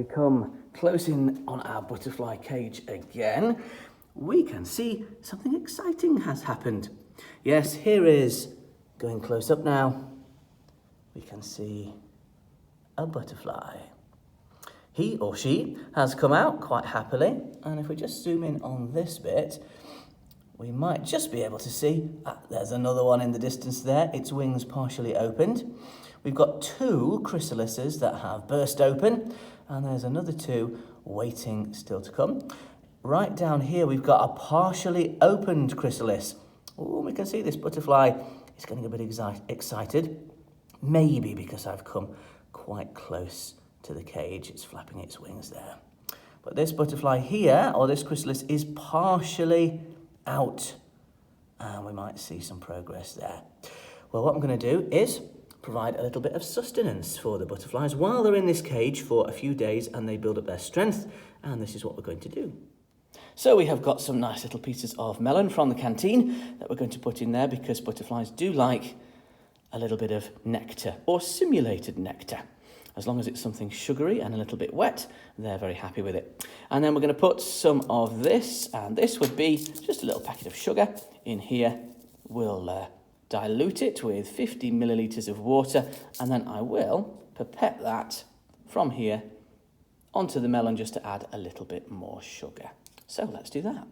come close in on our butterfly cage again, we can see something exciting has happened. Yes, here is, going close up now, we can see a butterfly. He or she has come out quite happily, and if we just zoom in on this bit, we might just be able to see, there's another one in the distance there, its wings partially opened. We've got 2 chrysalises that have burst open, and there's another 2 waiting still to come. Right down here, we've got a partially opened chrysalis. Oh, we can see this butterfly is getting a bit excited, maybe because I've come quite close to the cage. It's flapping its wings there. But this butterfly here, or this chrysalis, is partially out, and we might see some progress there. Well, what I'm going to do is provide a little bit of sustenance for the butterflies while they're in this cage for a few days and they build up their strength, and this is what we're going to do. So we have got some nice little pieces of melon from the canteen that we're going to put in there because butterflies do like a little bit of nectar or simulated nectar. As long as it's something sugary and a little bit wet, they're very happy with it. And then we're going to put some of this, and this would be just a little packet of sugar in here. We'll dilute it with 50 millilitres of water, and then I will pipette that from here onto the melon just to add a little bit more sugar. So let's do that.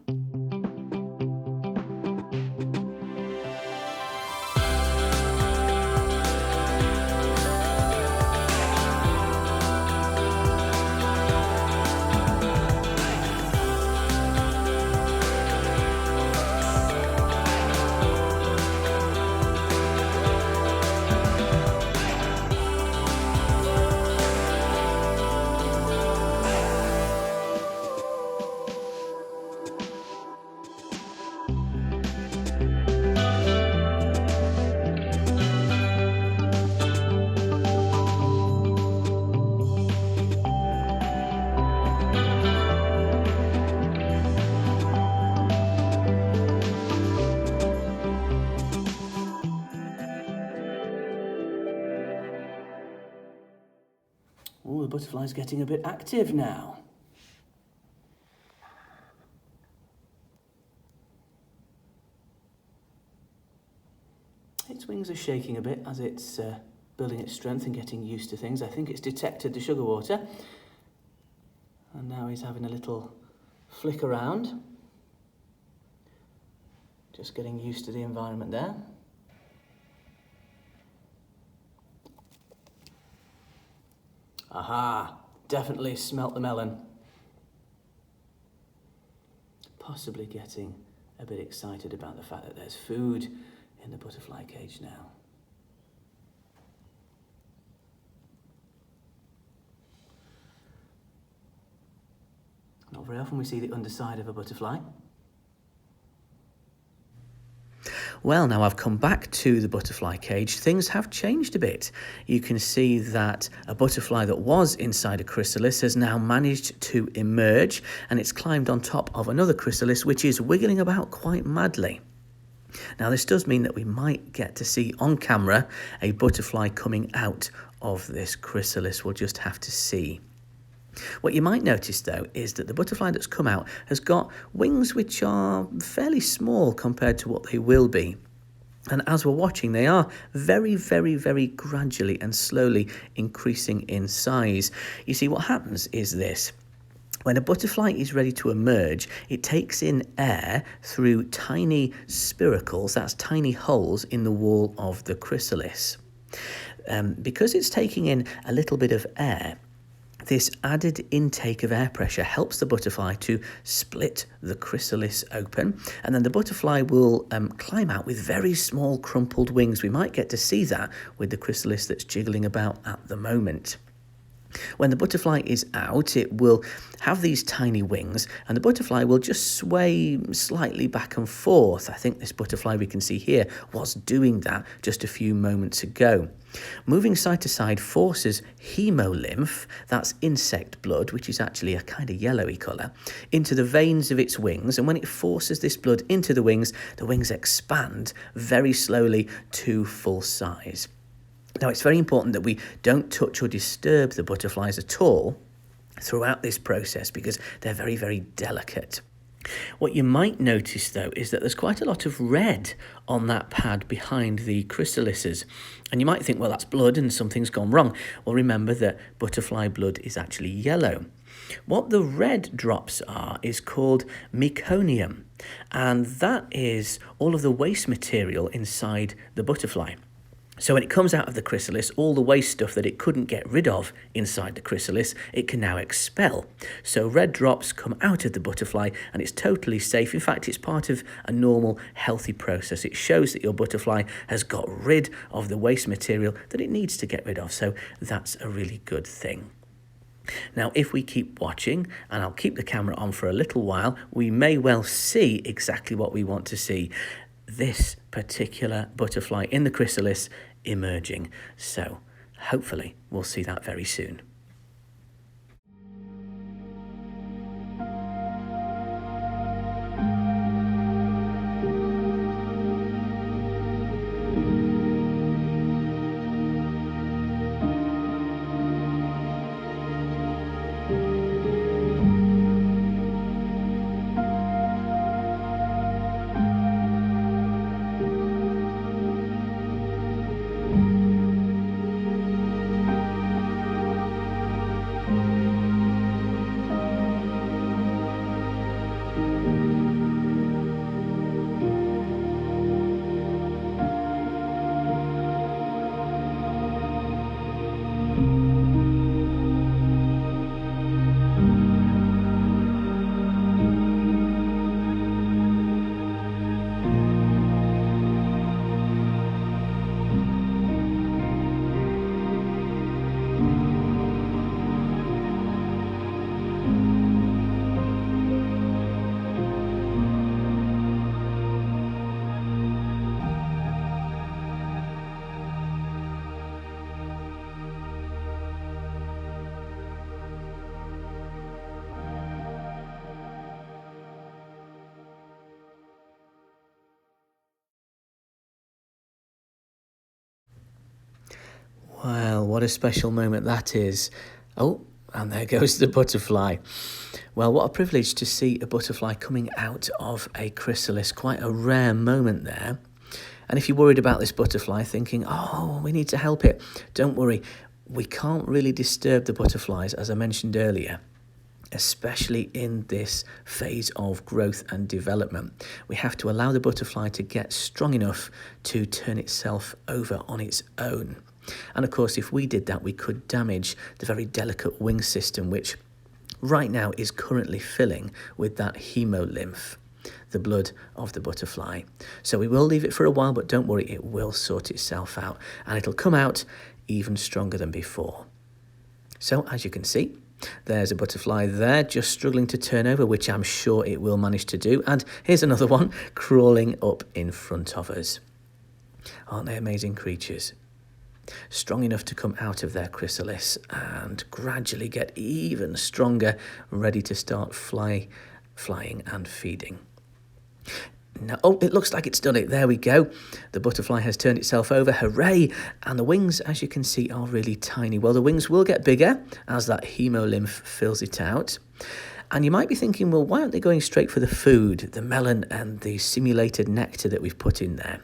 Oh, the butterfly's getting a bit active now. Its wings are shaking a bit as it's building its strength and getting used to things. I think it's detected the sugar water. And now he's having a little flick around. Just getting used to the environment there. Aha, definitely smelt the melon. Possibly getting a bit excited about the fact that there's food in the butterfly cage now. Not very often we see the underside of a butterfly. Well, now I've come back to the butterfly cage. Things have changed a bit. You can see that a butterfly that was inside a chrysalis has now managed to emerge, and it's climbed on top of another chrysalis, which is wiggling about quite madly. Now, this does mean that we might get to see on camera a butterfly coming out of this chrysalis. We'll just have to see. What you might notice, though, is that the butterfly that's come out has got wings which are fairly small compared to what they will be. And as we're watching, they are very, very, very gradually and slowly increasing in size. You see, what happens is this. When a butterfly is ready to emerge, it takes in air through tiny spiracles, that's tiny holes in the wall of the chrysalis. Because it's taking in a little bit of air, this added intake of air pressure helps the butterfly to split the chrysalis open, and then the butterfly will climb out with very small crumpled wings. We might get to see that with the chrysalis that's jiggling about at the moment. When the butterfly is out, it will have these tiny wings, and the butterfly will just sway slightly back and forth. I think this butterfly we can see here was doing that just a few moments ago. Moving side to side forces hemolymph, that's insect blood, which is actually a kind of yellowy colour, into the veins of its wings, and when it forces this blood into the wings expand very slowly to full size. Now, it's very important that we don't touch or disturb the butterflies at all, throughout this process because they're very, very delicate. What you might notice though is that there's quite a lot of red on that pad behind the chrysalises, and you might think, well, that's blood and something's gone wrong. Well, remember that butterfly blood is actually yellow. What the red drops are is called meconium, and that is all of the waste material inside the butterfly. So when it comes out of the chrysalis, all the waste stuff that it couldn't get rid of inside the chrysalis, it can now expel. So red drops come out of the butterfly and it's totally safe. In fact, it's part of a normal, healthy process. It shows that your butterfly has got rid of the waste material that it needs to get rid of. So that's a really good thing. Now, if we keep watching, and I'll keep the camera on for a little while, we may well see exactly what we want to see. This particular butterfly in the chrysalis emerging. So hopefully we'll see that very soon. Well, what a special moment that is. Oh, and there goes the butterfly. Well, what a privilege to see a butterfly coming out of a chrysalis. Quite a rare moment there. And if you're worried about this butterfly, thinking, oh, we need to help it, don't worry. We can't really disturb the butterflies, as I mentioned earlier, especially in this phase of growth and development. We have to allow the butterfly to get strong enough to turn itself over on its own. And of course, if we did that, we could damage the very delicate wing system, which right now is currently filling with that hemolymph, the blood of the butterfly. So we will leave it for a while, but don't worry, it will sort itself out and it'll come out even stronger than before. So as you can see, there's a butterfly there just struggling to turn over, which I'm sure it will manage to do. And here's another one crawling up in front of us. Aren't they amazing creatures? Strong enough to come out of their chrysalis and gradually get even stronger, ready to start flying and feeding. Now, oh, it looks like it's done it. There we go. The butterfly has turned itself over. Hooray! And the wings, as you can see, are really tiny. Well, the wings will get bigger as that hemolymph fills it out. And you might be thinking, well, why aren't they going straight for the food, the melon and the simulated nectar that we've put in there?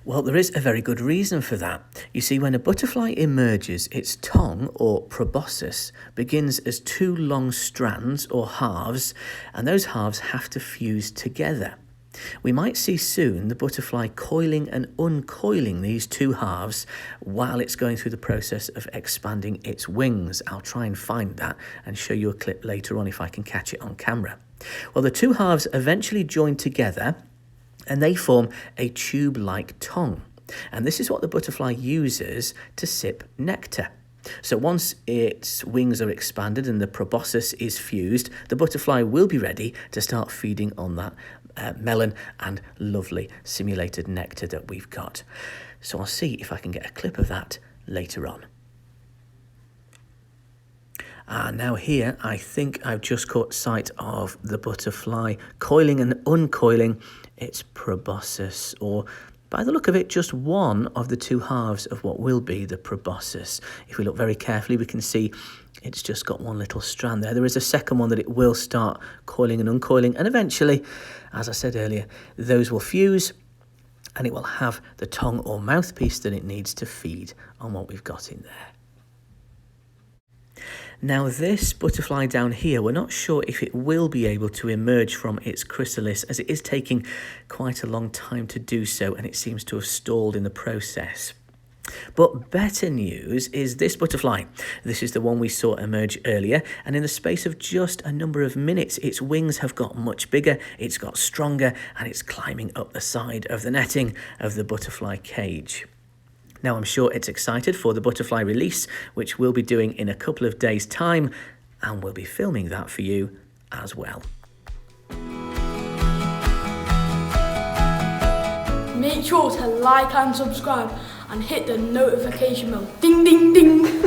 Well, there is a very good reason for that. You see, when a butterfly emerges, its tongue, or proboscis, begins as two long strands, or halves, and those halves have to fuse together. We might see soon the butterfly coiling and uncoiling these two halves while it's going through the process of expanding its wings. I'll try and find that and show you a clip later on if I can catch it on camera. Well, the two halves eventually join together and they form a tube-like tongue. And this is what the butterfly uses to sip nectar. So once its wings are expanded and the proboscis is fused, the butterfly will be ready to start feeding on that melon and lovely simulated nectar that we've got. So I'll see if I can get a clip of that later on. Now here, I think I've just caught sight of the butterfly coiling and uncoiling its proboscis, or by the look of it, just one of the two halves of what will be the proboscis. If we look very carefully, we can see It's just got one little strand there. There is a second one that it will start coiling and uncoiling, and eventually, as I said earlier, those will fuse and it will have the tongue or mouthpiece that it needs to feed on what we've got in there. Now this butterfly down here, we're not sure if it will be able to emerge from its chrysalis, as it is taking quite a long time to do so, and it seems to have stalled in the process. But better news is this butterfly. This is the one we saw emerge earlier, and in the space of just a number of minutes, its wings have got much bigger, it's got stronger, and it's climbing up the side of the netting of the butterfly cage. Now I'm sure it's excited for the butterfly release, which we'll be doing in a couple of days' time, and we'll be filming that for you as well. Make sure to like and subscribe and hit the notification bell. Ding, ding, ding.